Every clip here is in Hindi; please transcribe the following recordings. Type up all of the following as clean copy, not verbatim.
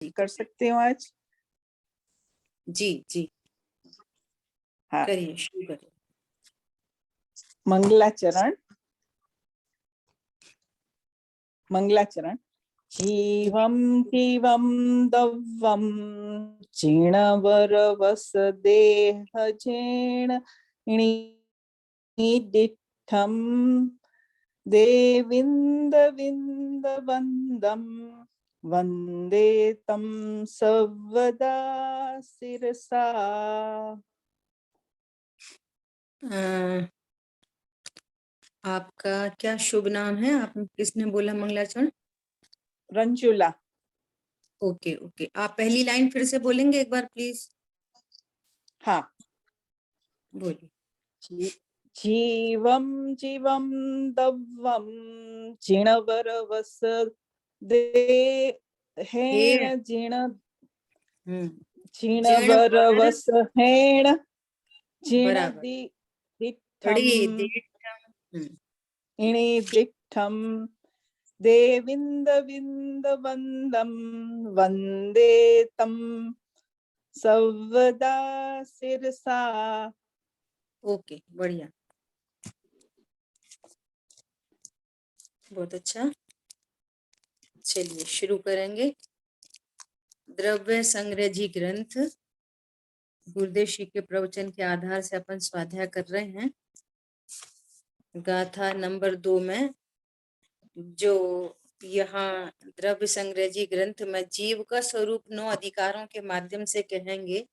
कर सकते हो आज? जी जी हाँ, करिए, शुरू करिए। मंगलाचरण। मंगलाचरण। जीवं जीवं दव्वं क्षीणवरवसदेहजेण णिदिठं देविन्दविन्दवन्दं वन्दे तं सर्वदा शिरसा। आपका क्या शुभ नाम है? आप किसने बोला मंगलाचरण? रंजुला। ओके ओके, आप पहली लाइन फिर से बोलेंगे एक बार प्लीज? हाँ, बोलिए। जीवं जीवं दव्वं क्षीणवरवसदेहेण जीण जीर्ण क्षीणवरवसहेण बराबर जीर्णदिठं बड़ी देर इणिदिठं देविन्दविन्दवन्दं वन्दे तं सर्वदा शिरसा। ओके, बढ़िया, बहुत अच्छा। चलिए शुरू करेंगे। द्रव्य संग्रह जी ग्रंथ गुरुदेव श्री के प्रवचन के आधार से अपन स्वाध्याय कर रहे हैं। गाथा नंबर 2 में जो यहाँ द्रव्य संग्रह जी ग्रंथ में जीव का स्वरूप 9 अधिकारों के माध्यम से कहेंगे,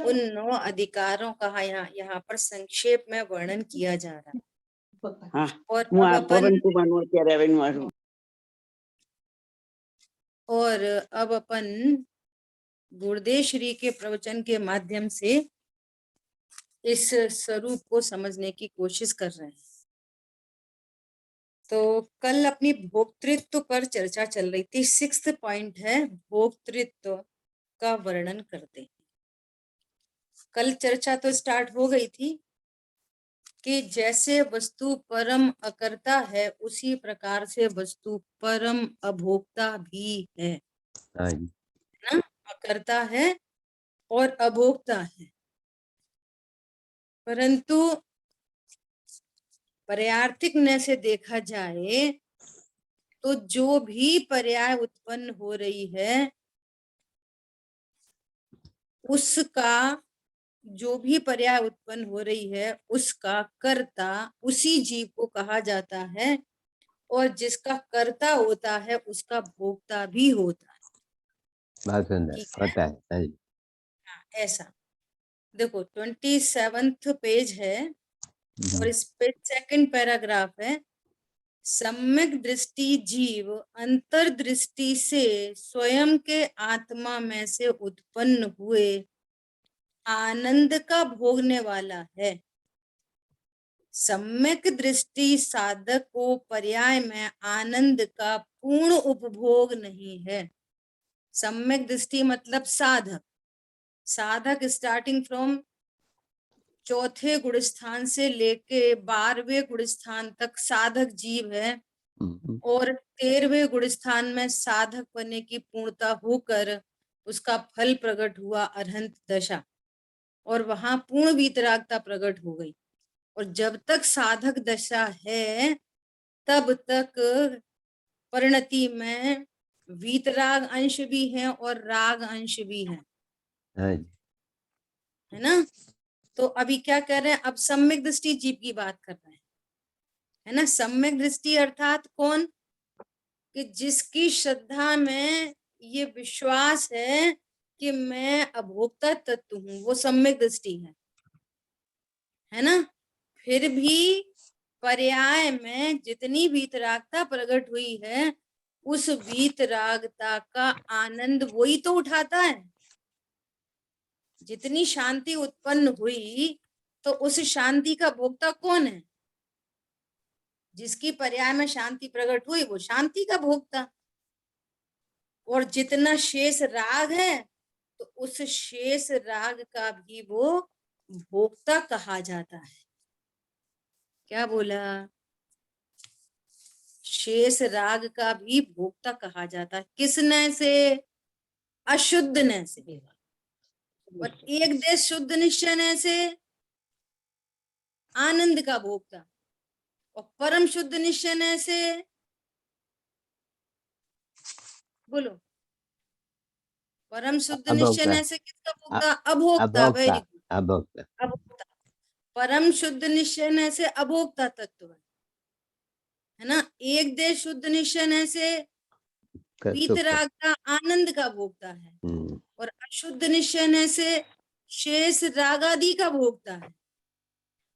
उन 9 अधिकारों का यहाँ पर संक्षेप में वर्णन किया जा रहा है। और अब अपन गुरुदेव श्री के प्रवचन के माध्यम से इस स्वरूप को समझने की कोशिश कर रहे हैं। तो कल अपनी भोक्तृत्व पर चर्चा चल रही थी। 6th पॉइंट है भोक्तृत्व का वर्णन करते हैं। कल चर्चा तो स्टार्ट हो गई थी कि जैसे वस्तु परम अकर्ता है उसी प्रकार से वस्तु परम अभोक्ता भी है ना। अकर्ता है और अभोक्ता है, परंतु पर्यार्थिक न से देखा जाए तो जो भी पर्याय उत्पन्न हो रही है उसका कर्ता उसी जीव को कहा जाता है, और जिसका कर्ता होता है उसका भोक्ता भी होता है। होता है। ऐसा देखो 27th पेज है और इस पे 2nd पैराग्राफ है। सम्यक दृष्टि जीव अंतर्दृष्टि से स्वयं के आत्मा में से उत्पन्न हुए आनंद का भोगने वाला है। सम्यक दृष्टि साधक को पर्याय में आनंद का पूर्ण उपभोग नहीं है। सम्यक दृष्टि मतलब साधक। साधक स्टार्टिंग फ्रॉम 4थे गुण स्थान से लेके 12वें गुण स्थान तक साधक जीव है, और 13वें गुण स्थान में साधक बनने की पूर्णता होकर उसका फल प्रकट हुआ अरहंत दशा, और वहां पूर्ण वीतरागता प्रकट हो गई। और जब तक साधक दशा है तब तक परिणति में वीतराग अंश भी है और राग अंश भी है ना। तो अभी क्या कर रहे हैं, अब सम्यक दृष्टि जीव की बात कर रहे हैं, है ना। सम्यक दृष्टि अर्थात कौन, कि जिसकी श्रद्धा में ये विश्वास है कि मैं अभोक्ता तत्व हूं, वो सम्यक दृष्टि है ना। फिर भी पर्याय में जितनी वीतरागता प्रकट हुई है उस वीतरागता का आनंद वही तो उठाता है। जितनी शांति उत्पन्न हुई तो उस शांति का भोक्ता कौन है? जिसकी पर्याय में शांति प्रकट हुई वो शांति का भोक्ता। और जितना शेष राग है तो उस शेष राग का भी वो भोक्ता कहा जाता है। क्या बोला? शेष राग का भी भोक्ता कहा जाता है। किसने से? अशुद्ध न से, और एक देश शुद्ध निश्चय न से आनंद का भोक्ता, और परम शुद्ध निश्चय न से बोलो, परम शुद्ध निश्चय न से किसका भोक्ता? अभोक्ता। Very good, अभोक्ता। अभोक्ता। परम शुद्ध निश्चय न से अभोक्ता तत्व है ना। एक देश शुद्ध निश्चय न से वीतराग का आनंद का भोक्ता है, और अशुद्ध निश्चय न से शेष रागादि का भोक्ता है,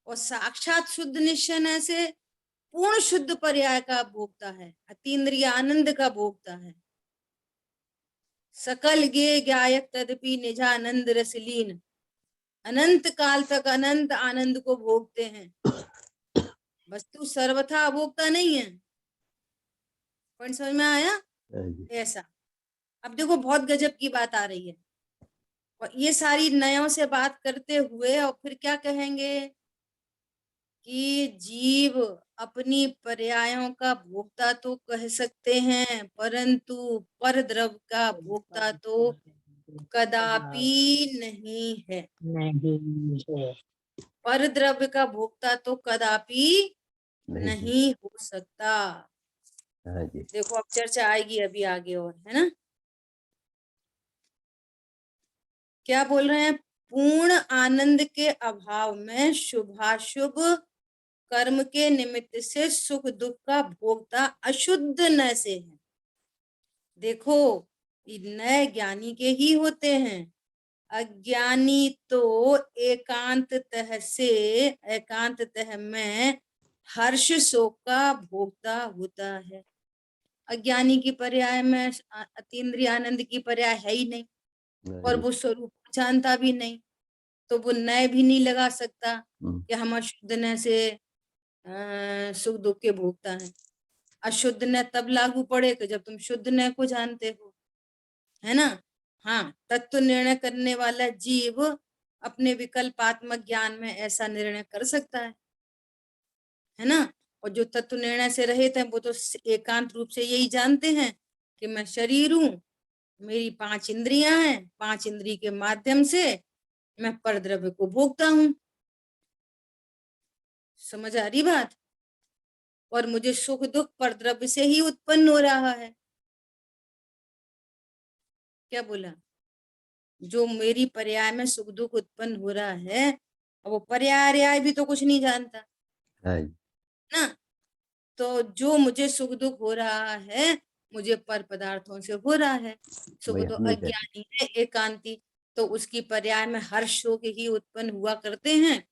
और साक्षात शुद्ध निश्चय न से पूर्ण शुद्ध पर्याय का भोक्ता है, अतीन्द्रिय आनंद का भोक्ता है। सकल गे गायक तदपि निजानंद रसलीन, अनंत काल तक अनंत आनंद को भोगते हैं, वस्तु सर्वथा अभोक्ता नहीं है। पॉइंट समझ में आया? ऐसा। अब देखो बहुत गजब की बात आ रही है, और ये सारी नयों से बात करते हुए और फिर क्या कहेंगे कि जीव अपनी पर्यायों का भोक्ता तो कह सकते हैं, परंतु पर द्रव्य का भोक्ता तो कदापि नहीं है। पर द्रव्य का भोक्ता तो कदापि नहीं हो सकता। देखो अब चर्चा आएगी अभी आगे और, है ना। क्या बोल रहे हैं? पूर्ण आनंद के अभाव में शुभाशुभ कर्म के निमित्त से सुख दुख का भोक्ता अशुद्ध न से है। देखो नए ज्ञानी के ही होते हैं, अज्ञानी तो एकांततः में हर्ष शोक का भोक्ता होता है। अज्ञानी की पर्याय में अतीन्द्रिय आनंद की पर्याय है ही नहीं, और वो स्वरूप जानता भी नहीं, तो वो नए भी नहीं लगा सकता कि हम अशुद्ध न से सुख दुख के भोगता है। अशुद्ध न तब लागू पड़ेगा जब तुम शुद्ध न को जानते हो, है ना। हाँ, तत्व निर्णय करने वाला जीव अपने विकल्पात्मक ज्ञान में ऐसा निर्णय कर सकता है ना। और जो तत्व निर्णय से रहित है वो तो एकांत रूप से यही जानते हैं कि मैं शरीर हूँ, मेरी 5 इंद्रियां हैं, 5 इंद्रिय के माध्यम से मैं परद्रव्य को भोगता हूँ। समझ आ रही बात? और मुझे सुख दुख परद्रव्य से ही उत्पन्न हो रहा है। क्या बोला? जो मेरी पर्याय में सुख दुख उत्पन्न हो रहा है, और वो पर्याय भी तो कुछ नहीं जानता ना। तो जो मुझे सुख दुख हो रहा है मुझे पर पदार्थों से हो रहा है। सुख तो अज्ञानी है, एकांती, तो उसकी पर्याय में हर्ष शोक ही उत्पन्न हुआ करते हैं,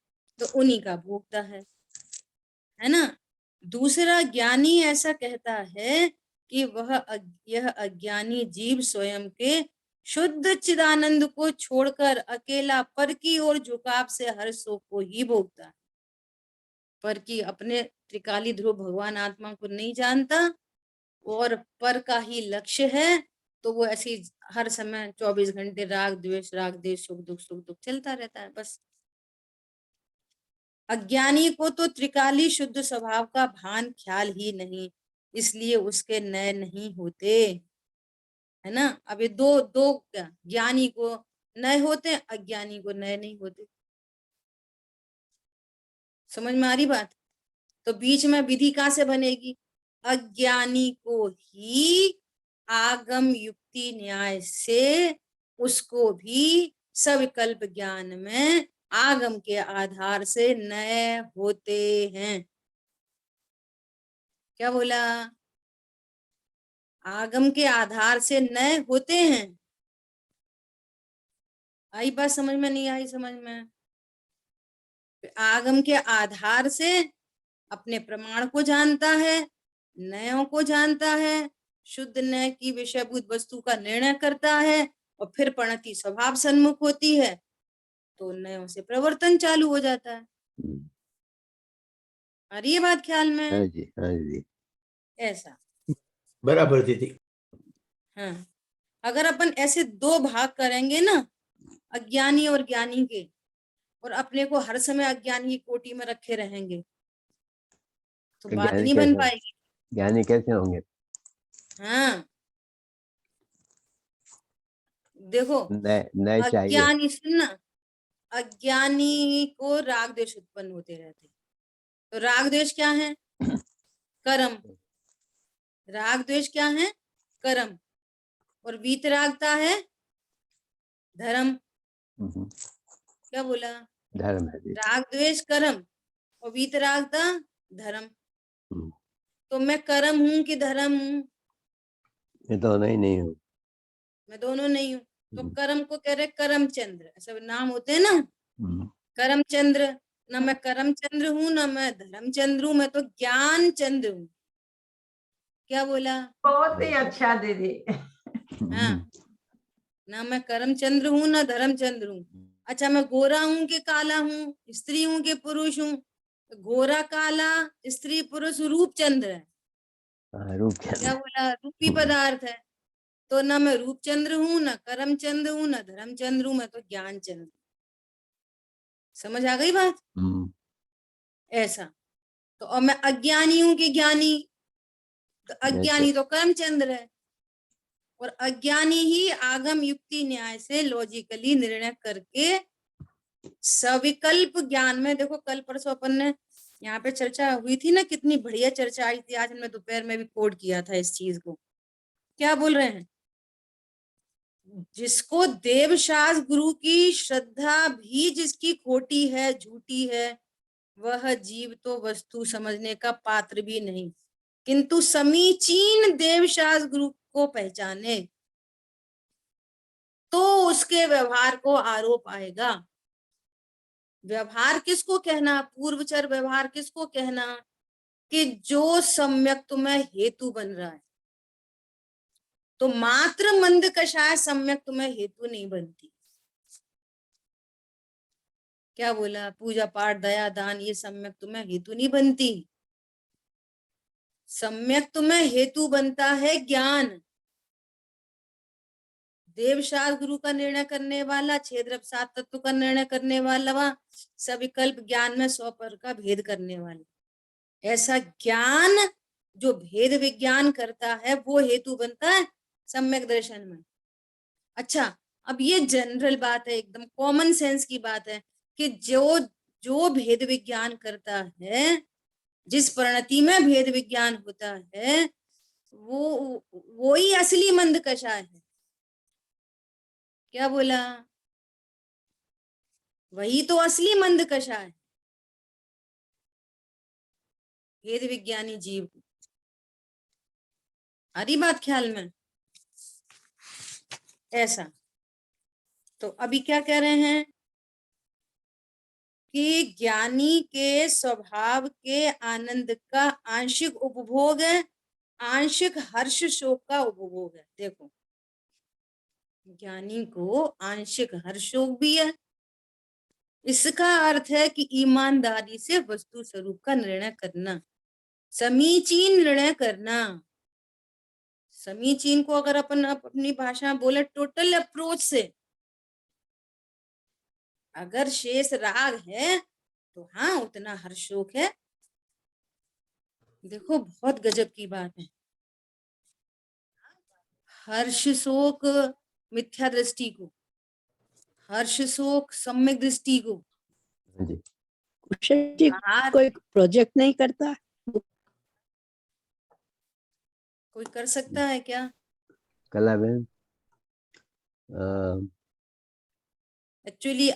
तो उन्हीं का भोगता है ना। दूसरा ज्ञानी ऐसा कहता है कि यह अज्ञानी जीव स्वयं के शुद्ध चिदानंद को छोड़कर अकेला पर की ओर झुकाव से हर शोक को ही भोगता है। पर की अपने त्रिकाली ध्रुव भगवान आत्मा को नहीं जानता, और पर का ही लक्ष्य है, तो वो ऐसी हर समय 24 घंटे राग द्वेष सुख दुख चलता रहता है बस। अज्ञानी को तो त्रिकाली शुद्ध स्वभाव का भान ख्याल ही नहीं, इसलिए उसके नए नहीं होते, है ना। अब ये दो ज्ञानी को नए होते हैं, अज्ञानी को नए नहीं होते। समझ में आ रही बात? तो बीच में विधि कहाँ से बनेगी? अज्ञानी को ही आगम युक्ति न्याय से उसको भी सविकल्प ज्ञान में आगम के आधार से नए होते हैं। क्या बोला? आगम के आधार से नए होते हैं। आई बात समझ में? नहीं आई समझ में? आगम के आधार से अपने प्रमाण को जानता है, नयों को जानता है, शुद्ध नय की विषयभूत वस्तु का निर्णय करता है, और फिर प्रणति स्वभाव सन्मुख होती है, तो नयों से प्रवर्तन चालू हो जाता है। आ रही है बात ख्याल में? हाँ जी, हाँ जी। ऐसा बराबर दीदी। हाँ, अगर अपन ऐसे 2 भाग करेंगे ना, अज्ञानी और ज्ञानी के, और अपने को हर समय अज्ञानी की कोटि में रखे रहेंगे, तो बात नहीं बन पाएगी। ज्ञानी कैसे होंगे? हाँ, देखो नए चाहिए। अज्ञानी, सुनना, अज्ञानी को राग द्वेष उत्पन्न होते रहते, तो राग द्वेष क्या है? कर्म। राग द्वेष क्या है? कर्म। और वीतरागता है धर्म। हम्म, क्या बोला? धर्म है दीदी। राग द्वेष कर्म और वीतरागता धर्म। हम्म, तो मैं कर्म हूं कि धर्म हूं? ये दोनों ही नहीं हूँ। मैं दोनों नहीं हूं। तो हम्म, कर्म को कह रहे करमचंद्र, ऐसा नाम होते हैं ना, हम्म, करमचंद्र। ना मैं करमचंद्र हूं ना मैं धर्मचंद्र हूं, मैं तो ज्ञान चंद्र हूं। क्या बोला? बहुत ही अच्छा दीदी। हाँ, ना मैं करमचंद्र हूं ना धर्मचंद्र हूं। अच्छा, मैं गोरा हूं कि काला हूं, स्त्री हूं कि पुरुष हूं? गोरा काला स्त्री पुरुष रूप चंद्र है। हाँ, रूप क्या चंद्र। बोला? रूपी पदार्थ है। तो ना मैं रूप चंद्र हूं ना करमचंद्र हूं ना धर्मचंद्र हूं, मैं तो ज्ञान चंद्र। समझ आ गई बात? हम्म, ऐसा। तो और मैं अज्ञानी हूं कि ज्ञानी? तो अज्ञानी तो कर्मचंद्र है, और अज्ञानी ही आगम युक्ति न्याय से लॉजिकली निर्णय करके सविकल्प ज्ञान में, देखो कल परसों अपन ने यहाँ पे चर्चा हुई थी ना, कितनी बढ़िया चर्चा आई थी। आज हमने दोपहर में भी कोड किया था इस चीज को। क्या बोल रहे हैं? जिसको देवशास्त्र गुरु की श्रद्धा भी जिसकी खोटी है, झूठी है, वह जीव तो वस्तु समझने का पात्र भी नहीं, किंतु समीचीन देवशास्त्र गुरु को पहचाने तो उसके व्यवहार को आरोप आएगा। व्यवहार किसको कहना? पूर्वचर व्यवहार किसको कहना? कि जो सम्यक तुम्हें हेतु बन रहा है। तो मात्र मंद कषाय सम्यक तुम्हें हेतु नहीं बनती। क्या बोला? पूजा पाठ दया दान ये सम्यक तुम्हें हेतु नहीं बनती। सम्यक तुम्हें हेतु बनता है ज्ञान। देवशास्त्र गुरु का निर्णय करने वाला, छेद सात तत्व का निर्णय करने वाला, सविकल्प ज्ञान में 100 का भेद करने वाला, ऐसा ज्ञान जो भेद विज्ञान करता है वो हेतु बनता है सम्यक दर्शन में। अच्छा, अब ये जनरल बात है, एकदम कॉमन सेंस की बात है कि जो जो भेद विज्ञान करता है, जिस परिणति में भेद विज्ञान होता है, वो ही असली मंद कषाय है। क्या बोला? वही तो असली मंद कषाय है, भेद विज्ञानी जीव। आ रही बात ख्याल में? ऐसा। तो अभी क्या कह रहे हैं कि ज्ञानी के स्वभाव के आनंद का आंशिक उपभोग है, आंशिक हर्ष शोक का उपभोग है। देखो, ज्ञानी को आंशिक हर्ष शोक भी है। इसका अर्थ है कि ईमानदारी से वस्तु स्वरूप का निर्णय करना, समीचीन निर्णय करना। समीचीन को अगर अपन अपनी भाषा में बोले, टोटल अप्रोच से। अगर शेष राग है तो हाँ उतना हर्ष शोक है। देखो बहुत गजब की बात है। हर्ष शोक मिथ्या दृष्टि को, हर्ष शोक सम्यक दृष्टि को। हाँ जी। कुशल जी बाहर कोई प्रोजेक्ट नहीं करता? कोई कर सकता है क्या? कला बहन, एक्चुअली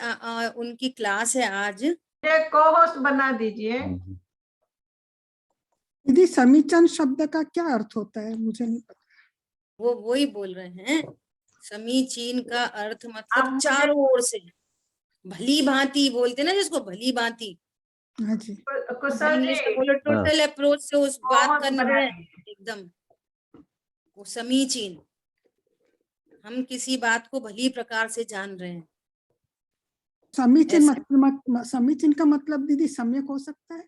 उनकी क्लास है आज। को होस्ट बना दीजिए। दीदी समीचन शब्द का क्या अर्थ होता है? मुझे नहीं पता। वो वही बोल रहे हैं, समीचीन का अर्थ आप मतलब मुझे चारों ओर से भली भांति बोलते ना जिसको, भली भांति। हाँ जी। कुशल इंग्लिश में जी बोलो टोटल अप्रोच से उस बात होस्ट का बना निर्णय दीजिए। एकदम वो समीचीन। हम किसी बात को भली प्रकार से जान रहे हैं। समीचीन ऐसा। समीचीन का मतलब दीदी सम्यक हो सकता है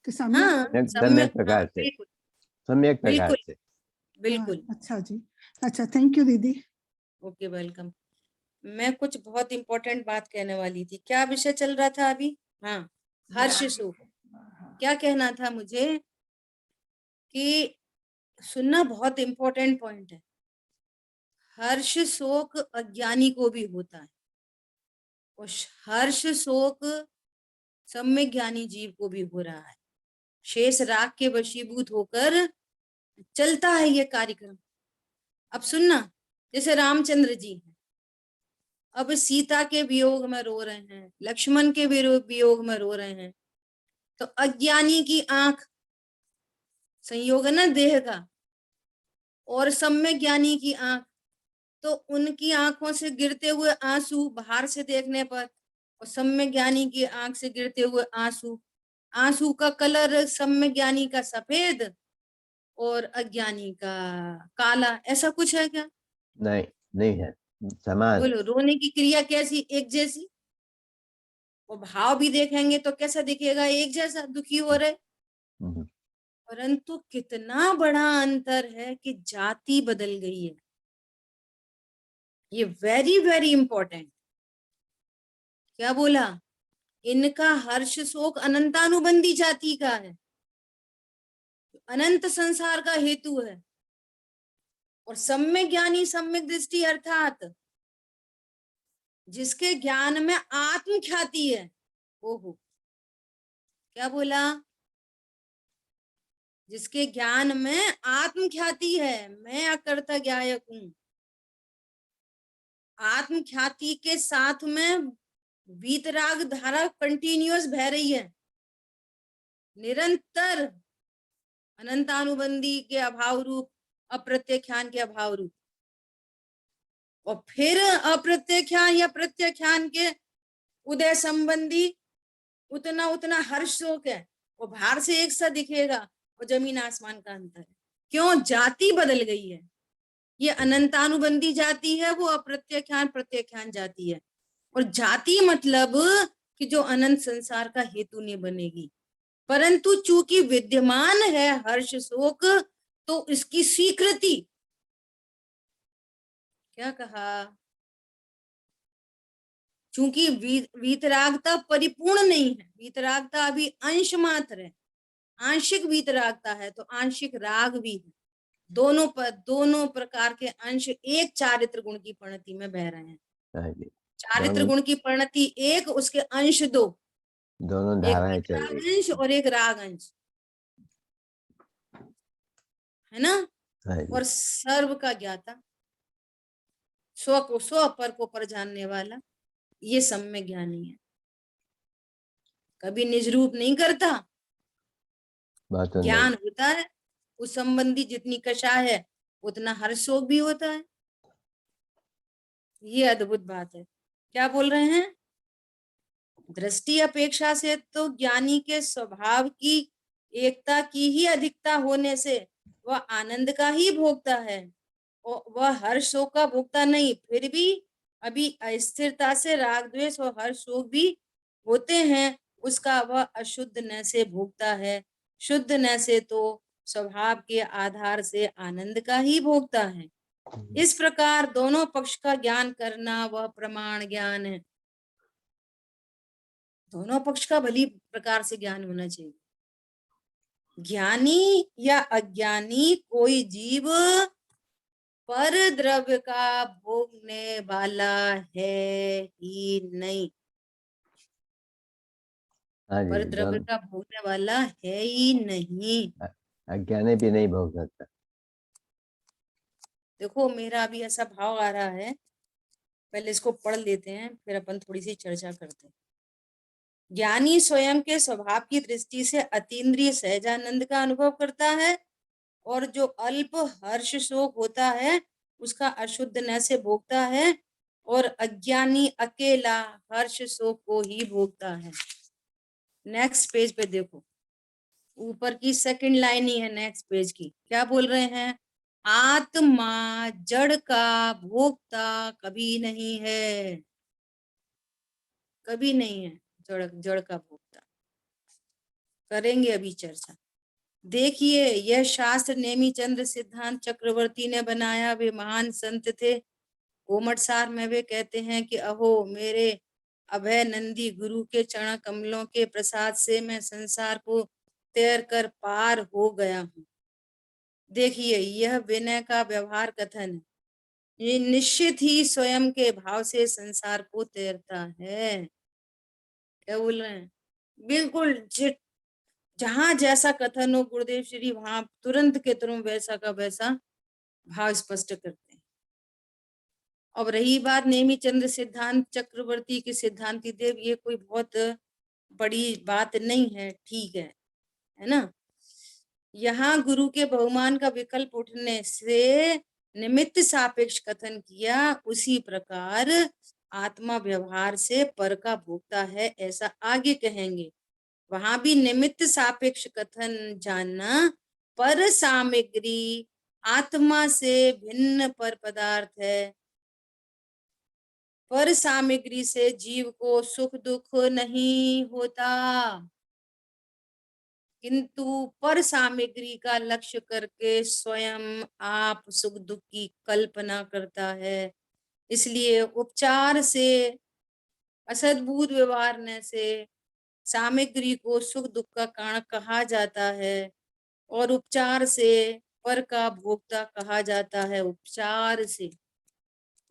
कि सम्यक? हाँ, सम्यक सम्यक, हाँ, प्रकार से, बिल्कुल सम्यक प्रकार बिल्कुल से। बिल्कुल। अच्छा जी, अच्छा, थैंक यू दीदी। Okay, welcome. मैं कुछ बहुत इंपॉर्टेंट बात कहने वाली थी। क्या विषय चल रहा था अभी? हाँ, हर्ष शोक। क्या कहना था मुझे कि सुनना बहुत इंपॉर्टेंट पॉइंट है। हर्ष शोक अज्ञानी को भी होता है और हर्ष शोक सम्यक ज्ञानी जीव को भी हो रहा है। शेष राग के वशीभूत होकर चलता है ये कार्यक्रम। अब सुनना, जैसे रामचंद्र जी हैं, अब सीता के वियोग में रो रहे हैं, लक्ष्मण के वियोग में रो रहे हैं, तो अज्ञानी की आंख, संयोग है ना देह का, और सम्यक ज्ञानी की आंख, तो उनकी आंखों से गिरते हुए आंसू बाहर से देखने पर, और सम्यक ज्ञानी की आंख से गिरते हुए आंसू, आंसू का कलर सम्यक ज्ञानी का सफेद और अज्ञानी का काला, ऐसा कुछ है क्या? नहीं, नहीं है, समान है। बोलो, रोने की क्रिया कैसी? एक जैसी। और भाव भी देखेंगे तो कैसा दिखेगा? एक जैसा, दुखी हो रहे। हम्म, परंतु कितना बड़ा अंतर है कि जाति बदल गई है। ये वेरी वेरी इंपॉर्टेंट। क्या बोला? इनका हर्ष शोक अनंतानुबंधी जाति का है, अनंत संसार का हेतु है। और सम्यक ज्ञानी, सम्यक दृष्टि अर्थात जिसके ज्ञान में आत्म ख्याति है। ओहो, क्या बोला? जिसके ज्ञान में आत्म ख्याति है, मैं अकर्ता ज्ञायक हूं। आत्म ख्याति के साथ में वीतराग धारा कंटिन्यूअस बह रही है, निरंतर अनंतानुबंधी के अभाव रूप, अप्रत्यख्यान के अभाव रूप। और फिर अप्रत्यख्यान या प्रत्यख्यान के उदय संबंधी उतना उतना हर्ष शोक है, वो बाहर से एक सा दिखेगा, वो जमीन आसमान का अंतर है। क्यों? जाति बदल गई है। ये अनंतानुबंधी जाति है, वो अप्रत्यख्यान प्रत्यख्यान जाति है। और जाति मतलब कि जो अनंत संसार का हेतु नहीं बनेगी, परंतु चूंकि विद्यमान है हर्ष शोक, तो इसकी स्वीकृति, क्या कहा, चूंकि वीतरागता परिपूर्ण नहीं है, वीतरागता अभी अंश मात्र है, आंशिक वीतरागता है, तो आंशिक राग भी है। दोनों प्रकार के अंश एक चारित्र गुण की परिणति में बह रहे हैं। हाँ जी, चारित्र गुण की परिणति एक, उसके अंश दो, दोनों एक धाराएं चल वीतराग रही अंश और एक राग अंश, है ना? हाँ जी, और सर्व का ज्ञाता, स्व को स्व, पर को पर जानने वाला, ये सम्यक ज्ञानी है। कभी निज रूप नहीं करता, बात तो नहीं। ज्ञान होता है, उस संबंधी जितनी कषा है उतना हर्ष शोक भी होता है। ये अद्भुत बात है। क्या बोल रहे हैं? दृष्टि अपेक्षा से तो ज्ञानी के स्वभाव की एकता की ही अधिकता होने से वह आनंद का ही भोगता है, और वह हर्ष शोक का भोगता नहीं। फिर भी अभी अस्थिरता से राग द्वेष और हर्ष शोक भी होते हैं, उसका वह अशुद्ध न से भोगता है, शुद्ध न से तो स्वभाव के आधार से आनंद का ही भोगता है। इस प्रकार दोनों पक्ष का ज्ञान करना वह प्रमाण ज्ञान है। दोनों पक्ष का भली प्रकार से ज्ञान होना चाहिए। ज्ञानी या अज्ञानी कोई जीव पर द्रव्य का भोगने वाला है ही नहीं, हाँ जी, पर द्रव्य का भोगने वाला है ही नहीं। अज्ञानी भी नहीं भोग सकता। देखो, मेरा अभी ऐसा भाव आ रहा है, पहले इसको पढ़ लेते हैं, फिर अपन थोड़ी सी चर्चा करते हैं। ज्ञानी स्वयं के स्वभाव की दृष्टि से अतीन्द्रिय सहजानंद का अनुभव करता है, और जो अल्प हर्ष शोक होता है उसका अशुद्ध न से भोगता है, और अज्ञानी अकेला हर्ष शोक को ही भोगता है। नेक्स्ट पेज पे देखो, ऊपर की सेकंड लाइन ही है नेक्स्ट पेज की। क्या बोल रहे हैं? आत्मा जड़ का भोक्ता कभी नहीं है, कभी नहीं है जड़ का भोक्ता। करेंगे अभी चर्चा। देखिए, यह शास्त्र नेमी चंद्र सिद्धांत चक्रवर्ती ने बनाया। वे महान संत थे। कोमटसार में वे कहते हैं कि अहो, मेरे अभय नंदी गुरु के चरण कमलों के प्रसाद से मैं संसार को तैर कर पार हो गया हूँ। देखिए, यह विनय का व्यवहार कथन है। ये निश्चित ही स्वयं के भाव से संसार को तैरता है। क्या बोल रहे हैं? बिल्कुल जहां जैसा कथन हो गुरुदेव श्री वहां तुरंत के तुरंत वैसा का वैसा भाव स्पष्ट करते हैं। अब रही बात नेमी चंद्र सिद्धांत चक्रवर्ती के सिद्धांति देव, ये कोई बहुत बड़ी बात नहीं है, ठीक है ना। यहाँ गुरु के बहुमान का विकल्प उठने से निमित्त सापेक्ष कथन किया, उसी प्रकार आत्मा व्यवहार से पर का भोगता है, ऐसा आगे कहेंगे। वहां भी निमित्त सापेक्ष कथन जानना, पर सामग्री आत्मा से भिन्न पर पदार्थ है। पर सामग्री से जीव को सुख दुख नहीं होता, किंतु पर सामग्री का लक्ष्य करके स्वयं आप सुख दुख की कल्पना करता है। इसलिए उपचार से असद्भुत व्यवहार से सामग्री को सुख दुख का कारण कहा जाता है और उपचार से पर का भोक्ता कहा जाता है। उपचार से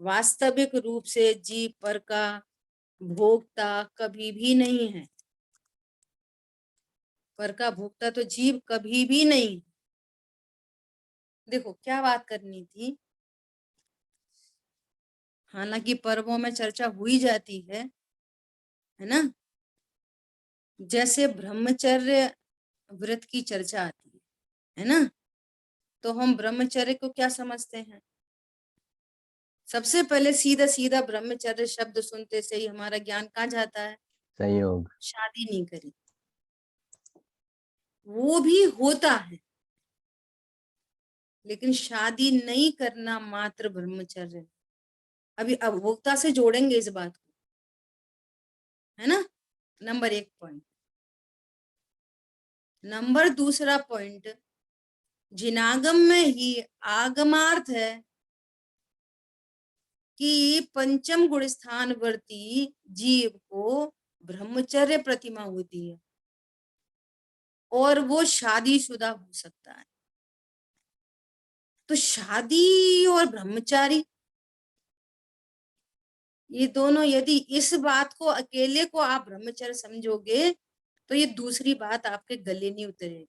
वास्तविक रूप से जीव पर का भोक्ता कभी भी नहीं है। पर का भोक्ता तो जीव कभी भी नहीं। देखो क्या बात करनी थी, हालांकि पर्वों में चर्चा हुई जाती है ना, जैसे ब्रह्मचर्य व्रत की चर्चा आती है ना, तो हम ब्रह्मचर्य को क्या समझते हैं? सबसे पहले सीधा सीधा ब्रह्मचर्य शब्द सुनते से ही हमारा ज्ञान कहाँ जाता है? संयोग। शादी नहीं करी, वो भी होता है, लेकिन शादी नहीं करना मात्र ब्रह्मचर्य। अभी अभोक्ता से जोड़ेंगे इस बात को, है ना। Number 1 point. नंबर दूसरा पॉइंट, जिनागम में ही आगमार्थ है कि पंचम गुण स्थान वर्ती जीव को ब्रह्मचर्य प्रतिमा होती है और वो शादीशुदा हो सकता है। तो शादी और ब्रह्मचारी ये दोनों, यदि इस बात को अकेले को आप ब्रह्मचर्य समझोगे तो ये दूसरी बात आपके गले नहीं उतरेगी।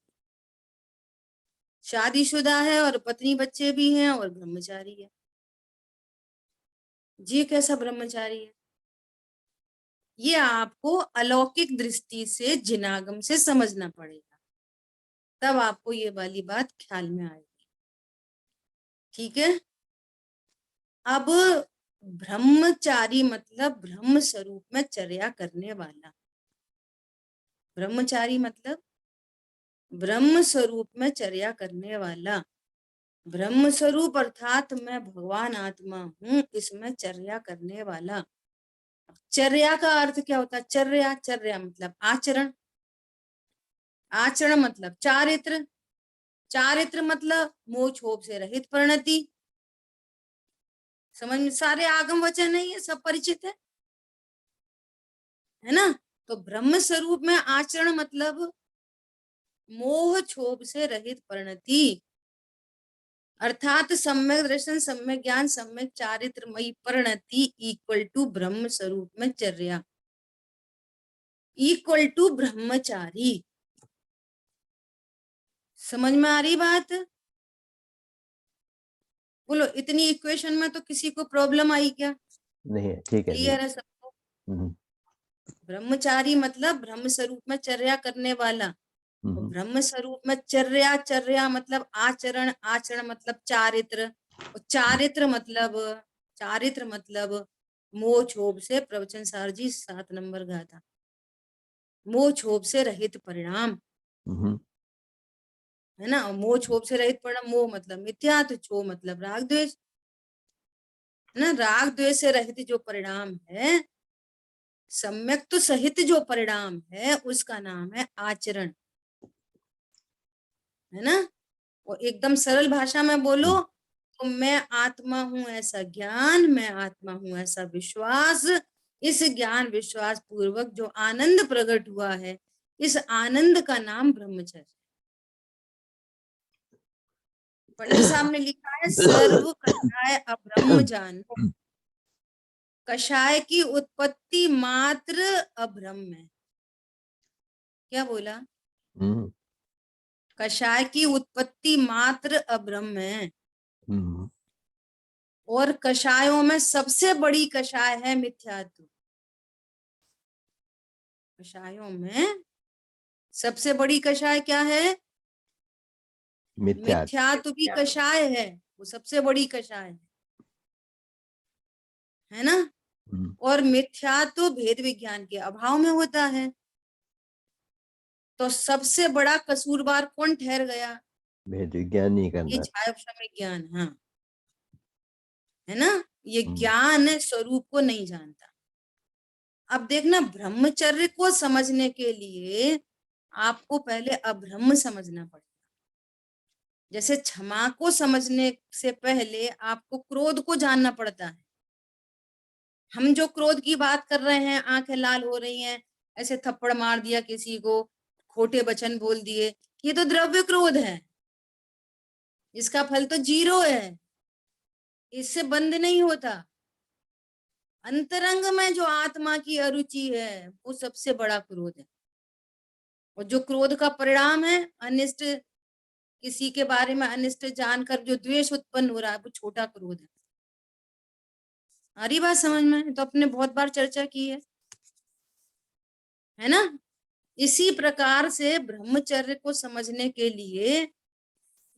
शादीशुदा है और पत्नी बच्चे भी हैं और ब्रह्मचारी है, ये कैसा ब्रह्मचारी है? ये आपको अलौकिक दृष्टि से जिनागम से समझना पड़ेगा, तब आपको ये वाली बात ख्याल में आएगी। ठीक है। अब ब्रह्मचारी मतलब ब्रह्म स्वरूप में चर्या करने वाला। ब्रह्मचारी मतलब ब्रह्म स्वरूप में चर्या करने वाला। ब्रह्म स्वरूप अर्थात मैं भगवान आत्मा हूं, इसमें चर्या करने वाला। चर्या का अर्थ क्या होता है? चर्या, चर्या मतलब आचरण, आचरण मतलब चारित्र, चारित्र मतलब मोह क्षोभ से रहित परिणति। समझ में सारे आगम वचन है, ये सब परिचित है ना। तो ब्रह्म स्वरूप में आचरण मतलब मोह क्षोभ से रहित परिणति, अर्थात सम्यक दर्शन, सम्यक ज्ञान, सम्यक चारित्रमयी परिणति इक्वल टू ब्रह्म स्वरूप में चर्या, इक्वल टू ब्रह्मचारी। समझ में आ रही बात? बोलो, इतनी इक्वेशन में तो किसी को प्रॉब्लम आई क्या? नहीं है, ठीक है। क्लियर है सबको? ब्रह्मचारी मतलब ब्रह्म स्वरूप में चर्या करने वाला। ब्रह्म स्वरूप में चर्या, चर्या मतलब आचरण, आचरण मतलब चारित्र, और चारित्र मतलब मोह क्षोभ से, प्रवचन सार जी 7 नंबर गाथा, मोह क्षोभ से रहित परिणाम, है ना। मोह क्षोभ से रहित परिणाम, मोह मतलब मिथ्या, तो क्षोभ मतलब राग द्वेष, है ना। राग द्वेष से रहित जो परिणाम है, सम्यक तो सहित जो परिणाम है, उसका नाम है आचरण, है ना। और एकदम सरल भाषा में बोलो तो मैं आत्मा हूं ऐसा ज्ञान, मैं आत्मा हूं ऐसा विश्वास, इस ज्ञान विश्वास पूर्वक जो आनंद प्रकट हुआ है, इस आनंद का नाम ब्रह्मचर्य। पंडित साहब ने लिखा है सर्व कषाय अब्रह्म जानो, कषाय की उत्पत्ति मात्र अब्रह्म है। क्या बोला? हम्म, कषाय की उत्पत्ति मात्र अब्रह्म है, हम्म, और कषायों में सबसे बड़ी कषाय है मिथ्यात्व। कषायों में सबसे बड़ी कषाय क्या है? मिथ्या। मिथ्यात्व की कषाय है, वो सबसे बड़ी कषाय है ना। हम्म, और मिथ्यात्व भेद विज्ञान के अभाव में होता है। तो सबसे बड़ा कसूरवार कौन ठहर गया? भेद विज्ञान नहीं ये करना। छायाश्रमिक ज्ञान, हाँ, है ना। ये हम्म, ज्ञान स्वरूप को नहीं जानता। अब देखना, ब्रह्मचर्य को समझने के लिए आपको पहले अब्रह्म समझना पड़ेगा। जैसे क्षमा को समझने से पहले आपको क्रोध को जानना पड़ता है। हम जो क्रोध की बात कर रहे हैं, आंखें लाल हो रही हैं, ऐसे थप्पड़ मार दिया किसी को, खोटे वचन बोल दिए, ये तो द्रव्य क्रोध है, इसका फल तो 0 है, इससे बंद नहीं होता। अंतरंग में जो आत्मा की अरुचि है वो सबसे बड़ा क्रोध है। और जो क्रोध का परिणाम है, अनिष्ट, किसी के बारे में अनिष्ट जानकर जो द्वेष उत्पन्न हो रहा है, वो छोटा क्रोध है। आ रही बात समझ में? तो अपने बहुत बार चर्चा की है ना। इसी प्रकार से ब्रह्मचर्य को समझने के लिए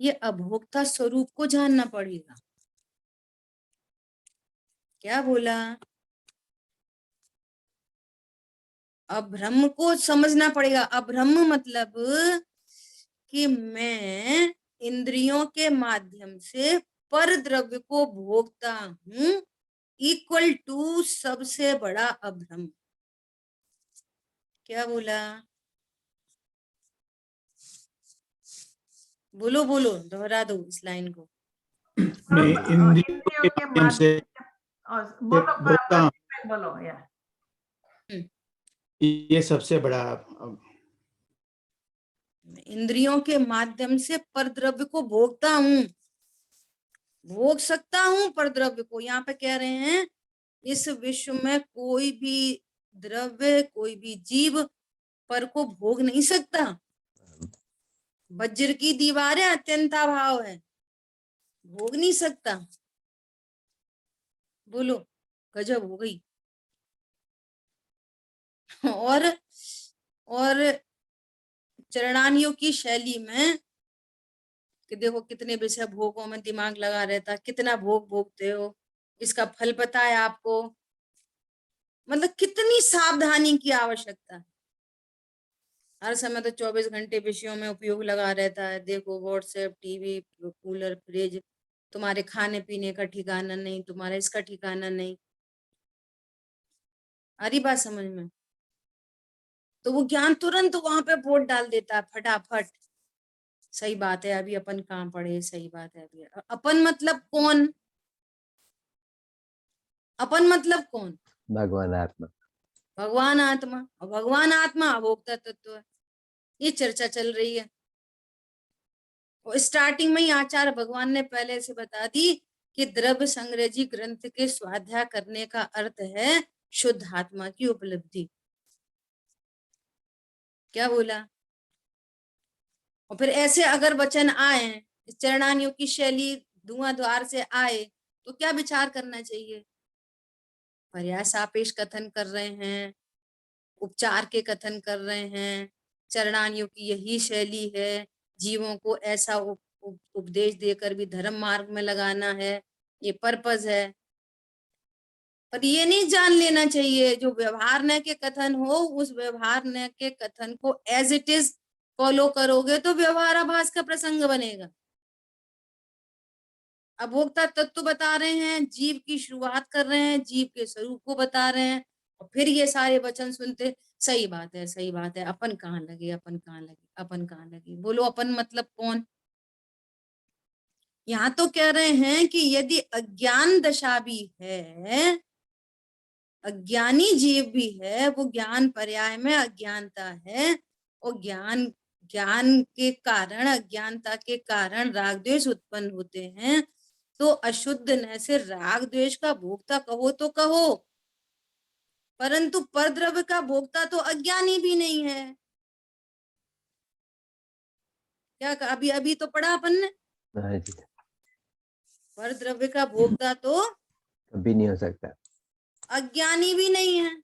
ये अभोक्ता स्वरूप को जानना पड़ेगा। क्या बोला? अब्रह्म को समझना पड़ेगा। अब्रह्म मतलब कि मैं इंद्रियों के माध्यम से पर द्रव्य को भोगता हूं, इक्वल टू सबसे बड़ा अब्रह्म। क्या बोला? बोलो बोलो, दोहरा दो इस लाइन को। मैं इंद्रियों के माध्यम से बोलो भोगता हूँ, बोलो या ये सबसे बड़ा इंद्रियों के माध्यम से पर द्रव्य को भोगता हूं, भोग सकता हूं पर द्रव्य को। यहाँ पे कह रहे हैं इस विश्व में कोई भी द्रव्य, कोई भी जीव पर को भोग नहीं सकता। वज्र की दीवारें अत्यंताभाव है, भोग नहीं सकता। बोलो, गजब हो गई। और चरणानियों की शैली में कि देखो कितने विषय भोगों में दिमाग लगा रहता है, कितना भोग भोगते हो, इसका फल पता है आपको। मतलब कितनी सावधानी की आवश्यकता है। हर समय तो 24 घंटे विषयों में उपयोग लगा रहता है। देखो व्हाट्सएप, टीवी, कूलर, फ्रिज, तुम्हारे खाने पीने का ठिकाना नहीं, तुम्हारा इसका ठिकाना नहीं। आ रही बात समझ में? तो वो ज्ञान तुरंत वहां पे वोट डाल देता है फटाफट। सही बात है, अभी अपन कहाँ पढ़े, सही बात है। अभी अपन मतलब कौन? अपन मतलब कौन? भगवान आत्मा। भगवान आत्मा। और भगवान आत्मा अभोक्ता तत्व है। ये चर्चा चल रही है। और स्टार्टिंग में ही आचार्य भगवान ने पहले से बता दी कि द्रव्य संग्रही ग्रंथ के स्वाध्याय करने का अर्थ है शुद्ध आत्मा की उपलब्धि। क्या बोला? और फिर ऐसे अगर वचन आए, चरणानियों की शैली धुआं द्वार से आए, तो क्या विचार करना चाहिए? पर्याय सापेक्ष कथन कर रहे हैं, उपचार के कथन कर रहे हैं, चरणानियों की यही शैली है, जीवों को ऐसा उपदेश देकर भी धर्म मार्ग में लगाना है, ये पर्पस है। पर ये नहीं जान लेना चाहिए जो व्यवहार न के कथन हो, उस व्यवहार न के कथन को एज इट इज फॉलो करोगे तो व्यवहाराभास का प्रसंग बनेगा। अभोक्ता तत्व बता रहे हैं, जीव की शुरुआत कर रहे हैं, जीव के स्वरूप को बता रहे हैं, और फिर ये सारे वचन सुनते, सही बात है, सही बात है, अपन कहाँ लगे, अपन कहाँ लगे, अपन कहाँ लगे। बोलो अपन मतलब कौन? यहाँ तो कह रहे हैं कि यदि अज्ञान दशा भी है, अज्ञानी जीव भी है, वो ज्ञान पर्याय में अज्ञानता है, और ज्ञान ज्ञान के कारण, अज्ञानता के कारण राग द्वेष उत्पन्न होते हैं, तो अशुद्ध न से राग द्वेष का भोक्ता कहो तो कहो, परंतु परद्रव्य का भोक्ता तो अज्ञानी भी नहीं है। क्या अभी अभी तो पढ़ा अपन ने, हाँ जी, परद्रव्य का भोक्ता तो कभी नहीं हो सकता। अज्ञानी भी नहीं है।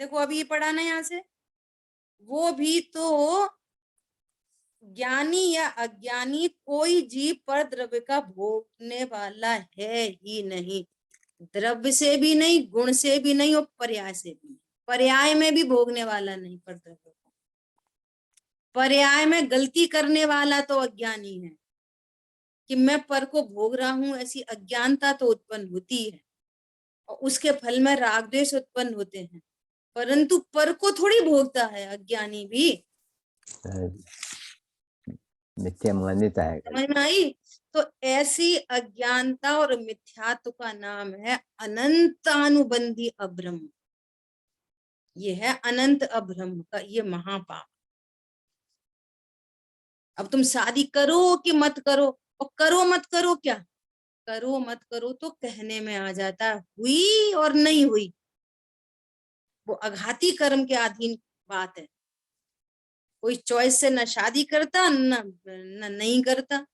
देखो अभी ये पढ़ा ना यहाँ से, वो भी तो ज्ञानी या अज्ञानी कोई जीव पर द्रव्य का भोगने वाला है ही नहीं। द्रव्य से भी नहीं, गुण से भी नहीं, और पर्याय से भी नहीं। पर्याय में भी भोगने वाला नहीं पर द्रव्य को। पर्याय में गलती करने वाला तो अज्ञानी है कि मैं पर को भोग रहा हूं, ऐसी अज्ञानता तो उत्पन्न होती है और उसके फल में राग द्वेष उत्पन्न होते हैं, परंतु पर को थोड़ी भोगता है अज्ञानी भी। हाँ जी, मिथ्या मान्यता है। समझ में आई? तो ऐसी अज्ञानता और मिथ्यात्व का नाम है अनंतानुबंधी अभ्रम। ये है अनंत अभ्रम का ये महापाप। अब तुम शादी करो कि मत करो, और करो मत करो, क्या करो मत करो तो कहने में आ जाता है, हुई और नहीं हुई वो अघाती कर्म के अधीन बात है। कोई चॉइस से न शादी करता न नहीं करता,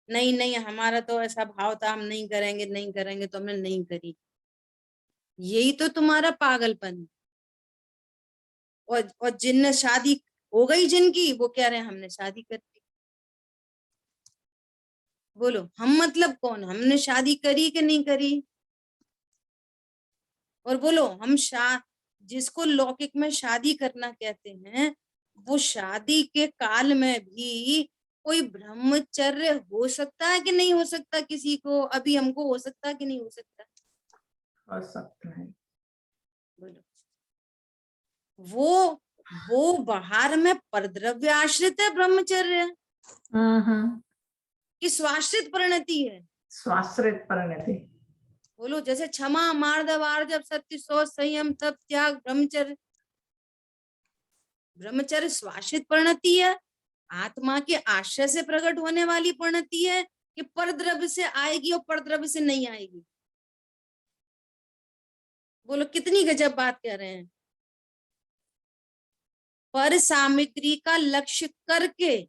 नहीं नहीं हमारा तो ऐसा भाव था, हम नहीं करेंगे, नहीं करेंगे, तो हमने नहीं करी। यही तो तुम्हारा पागलपन है। और जिनने शादी हो गई जिनकी, वो कह रहे हैं हमने शादी कर ली। बोलो हम मतलब कौन? हमने शादी करी कि नहीं करी? और बोलो हम जिसको लौकिक में शादी करना कहते हैं, वो शादी के काल में भी कोई ब्रह्मचर्य हो सकता है कि नहीं हो सकता? किसी को अभी हमको हो सकता कि नहीं हो सकता? हो सकता है। बोलो वो बाहर में परद्रव्य आश्रित है ब्रह्मचर्य कि स्वाश्रित परिणति है? स्वाश्रित परिणति। बोलो जैसे क्षमा, मार्दव, आर्जव, सत्य, शौच, संयम, तप, त्याग, ब्रह्मचर्य। ब्रह्मचर्य स्वाश्रित परिणति है, आत्मा के आश्रय से प्रकट होने वाली परिणति है कि परद्रव्य से आएगी और परद्रव्य से नहीं आएगी? बोलो कितनी गजब बात कह रहे हैं। पर सामग्री का लक्ष्य करके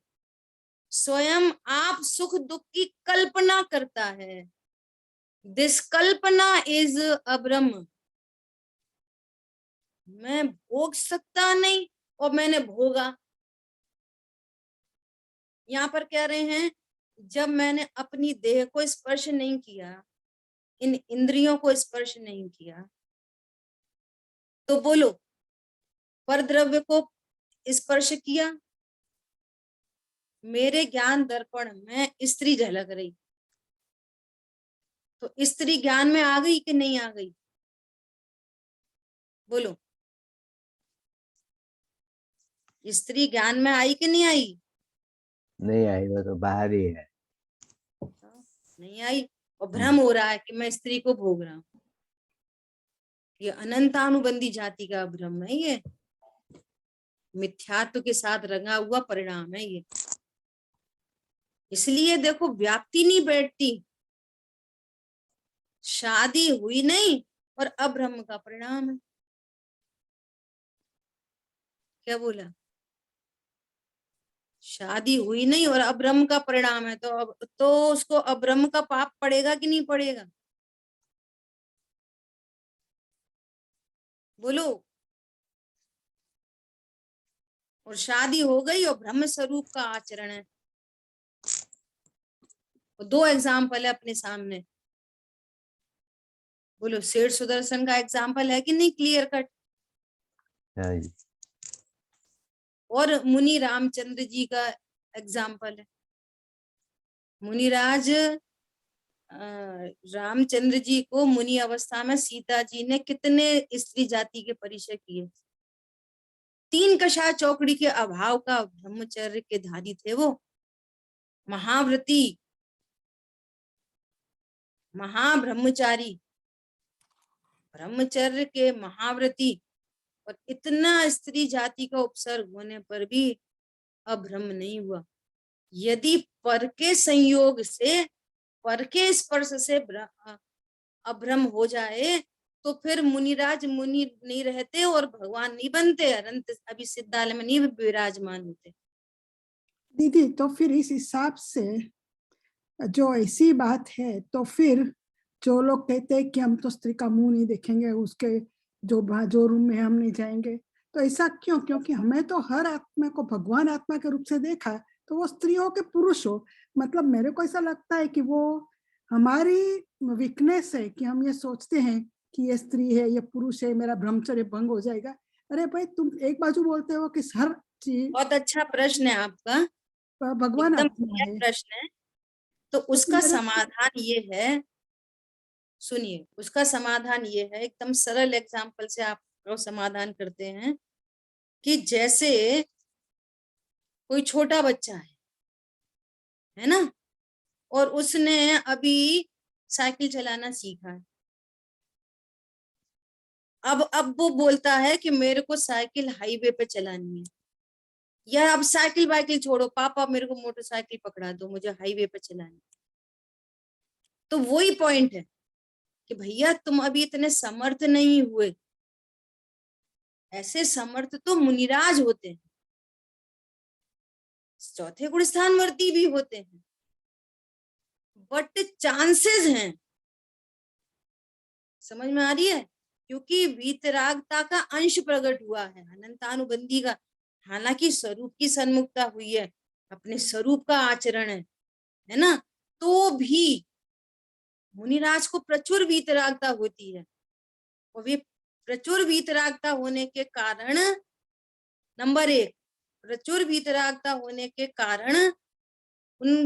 स्वयं आप सुख दुख की कल्पना करता है। दिस कल्पना इज अब्रह्म। मैं भोग सकता नहीं और मैंने भोगा। यहाँ पर कह रहे हैं जब मैंने अपनी देह को स्पर्श नहीं किया, इन इंद्रियों को स्पर्श नहीं किया, तो बोलो परद्रव्य को स्पर्श किया। मेरे ज्ञान दर्पण में स्त्री झलक रही, तो स्त्री ज्ञान में आ गई कि नहीं आ गई? बोलो स्त्री ज्ञान में आई कि नहीं आई? नहीं आई, वो तो बाहर ही है। नहीं आई, और भ्रम हो रहा है कि मैं स्त्री को भोग रहा हूं। ये अनंतानुबंधी जाति का भ्रम है, ये मिथ्यात्व के साथ रंगा हुआ परिणाम है ये। इसलिए देखो व्याप्ति नहीं बैठती, शादी हुई नहीं और अभ्रम का परिणाम है। क्या बोला? शादी हुई नहीं और अभ्रम का परिणाम है, तो उसको अभ्रम का पाप पड़ेगा कि नहीं पड़ेगा? बोलो। और शादी हो गई और ब्रह्म स्वरूप का आचरण है। और दो एग्जाम्पल है अपने सामने। बोलो सेठ सुदर्शन का एग्जाम्पल है कि नहीं क्लियर कट? हाँ जी, और मुनि रामचंद्र जी का एग्जाम्पल है। मुनिराज रामचंद्र जी को मुनि अवस्था में सीता जी ने कितने स्त्री जाति के परिचय किए? 3 कषाय चौकड़ी के अभाव का ब्रह्मचर्य के धारी थे वो। महाव्रती, महाब्रह्मचारी, ब्रह्मचर्य के महाव्रती, और इतना स्त्री जाति का उपसर्ग होने पर भी अभ्रम नहीं हुआ। यदि पर के संयोग से, पर के स्पर्श से अभ्रम हो जाए तो फिर मुनिराज मुनि नहीं रहते और भगवान नहीं बनते, अनंत अभी सिद्धालय में नहीं विराजमान होते। दीदी तो फिर इस हिसाब से जो ऐसी बात है, तो फिर जो लोग कहते हैं कि हम तो स्त्री का मुंह नहीं देखेंगे, उसके जो रूम में हम नहीं जाएंगे, तो ऐसा क्यों? क्योंकि हमें तो हर आत्मा को भगवान आत्मा के रूप से देखा, तो वो स्त्री हो के पुरुष हो, मतलब मेरे को ऐसा लगता है कि वो हमारी वीकनेस है कि हम ये सोचते हैं कि ये स्त्री है, ये पुरुष है, मेरा ब्रह्मचर्य भंग हो जाएगा। अरे भाई, तुम एक बाजू बोलते हो कि हर चीज बहुत अच्छा प्रश्न है आपका, भगवान एकदम आत्मा बढ़िया है। प्रश्न है। तो तो उसका मेरे- समाधान ये है, सुनिए, उसका समाधान ये है, एकदम सरल एग्जाम्पल से आप समाधान करते हैं कि जैसे कोई छोटा बच्चा है ना, और उसने अभी साइकिल चलाना सीखा है। अब वो बोलता है कि मेरे को साइकिल हाईवे पे चलानी है, या अब साइकिल वाइकिल छोड़ो पापा, मेरे को मोटरसाइकिल पकड़ा दो, मुझे हाईवे पे चलानी है। तो वही पॉइंट है कि भैया तुम अभी इतने समर्थ नहीं हुए, ऐसे समर्थ तो मुनिराज होते हैं, चौथे गुण स्थान वर्ती भी होते हैं, बट चांसेस हैं। समझ में आ रही है? क्योंकि वीतरागता का अंश प्रकट हुआ है, अनंतानुबंधी का, हालांकि स्वरूप की सन्मुखता हुई है, अपने स्वरूप का आचरण है ना, तो भी मुनिराज को प्रचुर वीतरागता होती है, और वे प्रचुर वीतरागता होने के कारण, नंबर एक, प्रचुर वीतरागता होने के कारण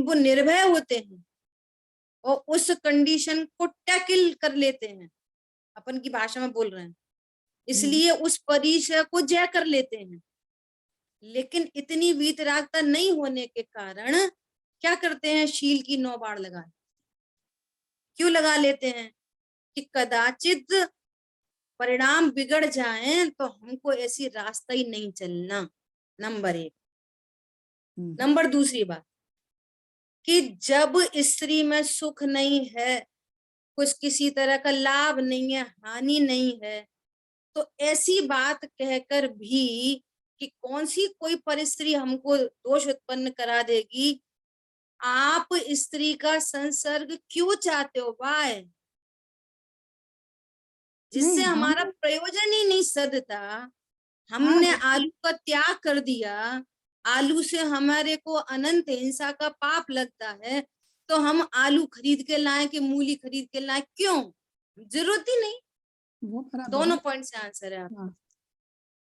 वो निर्भय होते हैं और उस कंडीशन को टैकल कर लेते हैं, अपन की भाषा में बोल रहे हैं, इसलिए उस परिचय को जय कर लेते हैं। लेकिन इतनी वीतरागता नहीं होने के कारण क्या करते हैं, शील की 9 बाढ़ लगा, क्यों लगा लेते हैं कि कदाचित परिणाम बिगड़ जाएं तो हमको ऐसी रास्ता ही नहीं चलना, नंबर एक। नंबर दूसरी बात कि जब स्त्री में सुख नहीं है, कुछ किसी तरह का लाभ नहीं है, हानि नहीं है, तो ऐसी बात कहकर भी कि कौन सी कोई परिस्थिति हमको दोष उत्पन्न करा देगी, आप स्त्री का संसर्ग क्यों चाहते हो भाई, जिससे नहीं, हमारा प्रयोजन ही नहीं सदता। हमने आलू का त्याग कर दिया, आलू से हमारे को अनंत हिंसा का पाप लगता है, तो हम आलू खरीद के लाएं कि मूली खरीद के लाएं, क्यों? जरूरत ही नहीं। वो बराबर दोनों है। पॉइंट से आंसर है आपका। हाँ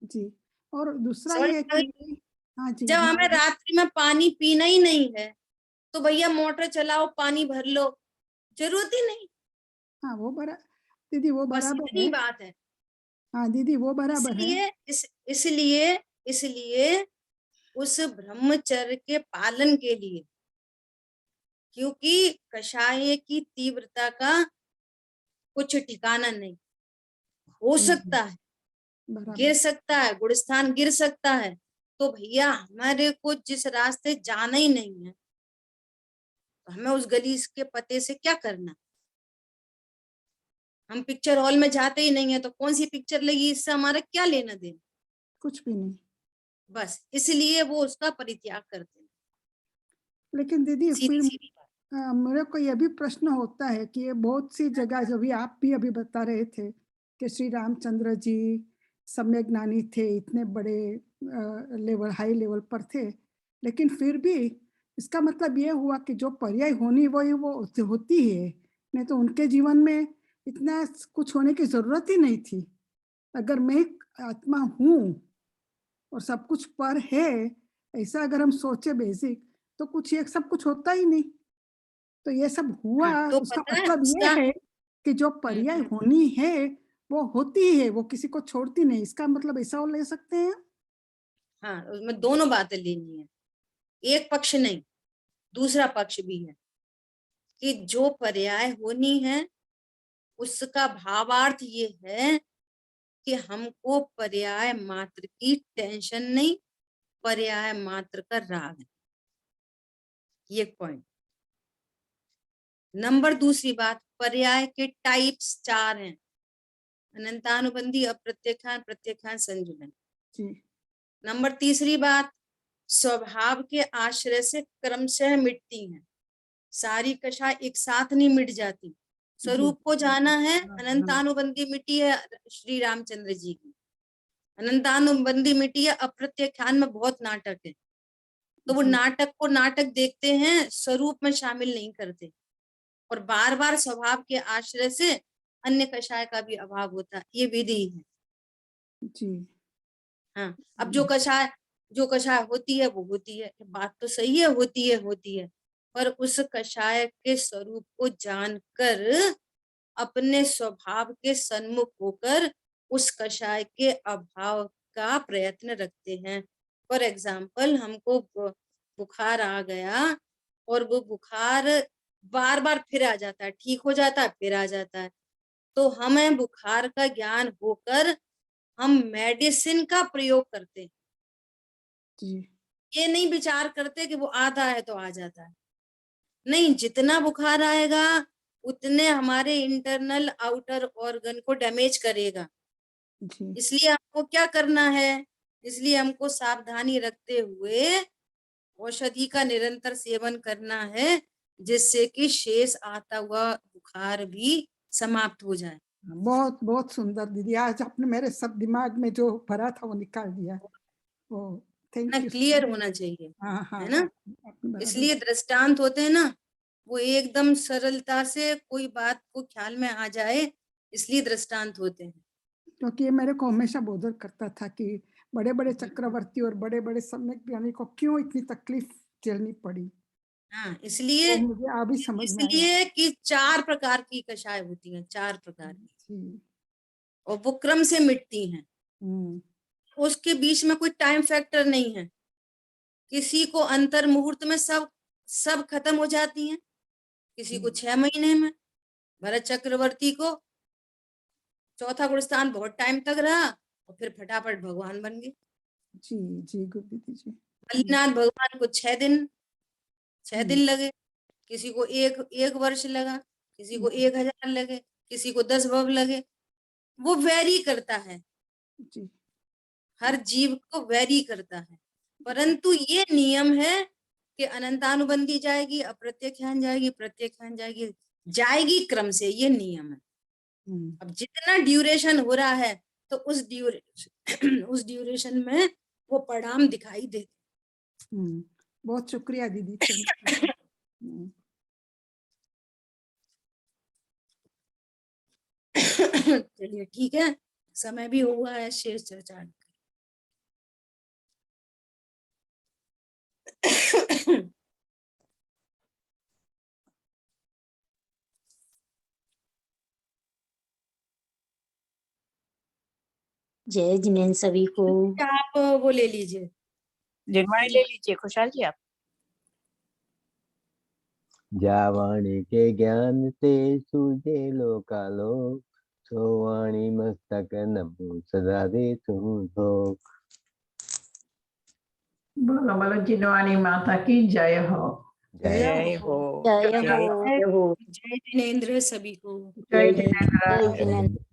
जी, और दूसरा समझ ये में आ गई? कि हाँ जी, जब हाँ हमें रात्रि में पानी पीना ही नहीं है तो भैया मोटर चलाओ, पानी भर लो, जरूरत ही नहीं। हाँ, दीदी वो बस बराबर इतनी है। बात है। हाँ दीदी वो बराबर है। इसलिए उस ब्रह्मचर्य के पालन के लिए, क्योंकि कषाय की तीव्रता का कुछ ठिकाना नहीं, हो सकता है, बराबर। गिर सकता है, गुणस्थान गिर सकता है, तो भैया हमारे को जिस रास्ते जाना ही नहीं है, तो हमें उस गली के पते से क्या करना। हम पिक्चर हॉल में जाते ही नहीं है तो कौन सी पिक्चर लगी, इससे हमारा क्या लेना देना, कुछ भी नहीं। बस इसलिए वो उसका परित्याग करते हैं। लेकिन दीदी सीधी फिर सीधी बात। मेरे को यह भी प्रश्न होता है कि ये बहुत सी जगह, जो भी आप भी अभी बता रहे थे कि श्री रामचंद्र जी सम्यक ज्ञानी थे, इतने बड़े लेवल, हाई लेवल पर थे, लेकिन फिर भी इसका मतलब ये हुआ कि जो पर्याय होनी वो होती है, नहीं तो उनके जीवन में इतना कुछ होने की जरूरत ही नहीं थी। अगर मैं एक आत्मा हूँ और सब कुछ पर है, ऐसा अगर हम सोचे बेसिक, तो कुछ ये सब कुछ होता ही नहीं। तो ये सब हुआ, हाँ, तो उसका पता है मतलब ये उसका, है कि जो पर्याय होनी है वो होती है, वो किसी को छोड़ती नहीं, इसका मतलब ऐसा ले सकते हैं। हाँ, उसमें दोनों बातें लेनी है, एक पक्ष नहीं, दूसरा पक्ष भी है कि जो पर्याय होनी है उसका भावार्थ ये है कि हमको पर्याय मात्र की टेंशन नहीं, पर्याय मात्र का राग है। ये पॉइंट। नंबर दूसरी बात, पर्याय के टाइप्स 4 हैं, अनंतानुबंधी, अप्रत्याख्यान, प्रत्याख्यान, संजुलन। जी नंबर तीसरी बात, स्वभाव के आश्रय से क्रमशः मिटती हैं, सारी कषा एक साथ नहीं मिट जाती। स्वरूप को जाना है, अनंतानुबंधी मिट्टी है श्री रामचंद्र जी की, अनंतानुबंधी मिट्टी है, अप्रत्याख्यान में बहुत नाटक है, तो वो जी। नाटक को नाटक देखते हैं, स्वरूप में शामिल नहीं करते, और बार बार स्वभाव के आश्रय से अन्य कषाय का भी अभाव होता है। ये विधि है। जी हाँ, अब जो कषाय होती है वो होती है, बात तो सही है, होती है, पर उस कषाय के स्वरूप को जानकर अपने स्वभाव के सन्मुख होकर उस कषाय के अभाव का प्रयत्न रखते हैं। फॉर एग्जाम्पल, हमको बुखार आ गया और वो बुखार बार बार फिर आ जाता है, ठीक हो जाता है, फिर आ जाता है, तो हमें बुखार का ज्ञान होकर हम मेडिसिन का प्रयोग करते हैं। जी ये नहीं विचार करते कि वो आता है तो आ जाता है, नहीं, जितना बुखार आएगा उतने हमारे इंटरनल आउटर ऑर्गन को डैमेज करेगा। जी इसलिए हमको क्या करना है, इसलिए हमको सावधानी रखते हुए औषधि का निरंतर सेवन करना है, जिससे कि शेष आता हुआ बुखार भी समाप्त हो जाए। बहुत बहुत सुंदर दीदी, आज आपने मेरे सब दिमाग में जो भरा था वो निकाल दिया। वो थैंक ना यू। क्लियर होना चाहिए, हाँ हाँ है ना? आपने बराबर- इसलिए दृष्टांत होते हैं ना, वो एकदम सरलता से कोई बात को ख्याल में आ जाए, इसलिए दृष्टांत होते हैं। क्योंकि ये मेरे को हमेशा बोधर करता था कि बड़े बड़े चक्रवर्ती और बड़े बड़े सम्यक ज्ञानी को क्यों इतनी तकलीफ झेलनी पड़ी। हाँ, इसलिए तो मुझे अभी समझ में आया। इसलिए कि 4 प्रकार की कषाय होती हैं, 4 प्रकार की, जी और वो क्रम से मिटती हैं। हम्म उसके बीच में कोई टाइम फैक्टर नहीं है, किसी को अंतर मुहूर्त में सब खत्म हो जाती हैं, किसी को 6 महीने में। भरत चक्रवर्ती को चौथा गुणस्थान बहुत टाइम तक रहा और फिर फटाफट भगवान बन गए। जी जी गुरु दीदी जी। बलिनाथ भगवान को 6 दिन लगे, किसी को एक वर्ष लगा, किसी को 1000 लगे, किसी को 10 भव लगे, वो वेरी करता है, जी हर जीव को वेरी करता है। परंतु ये नियम है कि अनंतानुबंधी जाएगी, अप्रत्याख्यान जाएगी, प्रत्याख्यान जाएगी, जाएगी क्रम से, ये नियम है। अब जितना ड्यूरेशन हो रहा है तो उस ड्यूरेशन में वो परिणाम दिखाई देते। बहुत शुक्रिया दीदी। चलिए ठीक है, समय भी हुआ है शेष चर्चा। जय जिनेन्द्र सभी को। आप वो ले लीजिए, जिनवाणी ले लीजिए खुशहाल जी आप। जावाणी के ज्ञान से सूझे लोकालोक, सोवाणी मस्तक नमो सदा दे तुम लोक। बोलो बोलो जिनवानी माता की जय हो। जय हो। जय हो। जय जिनेन्द्र सभी को। जय जय जिनेन्द्र। जिनेन्द्र।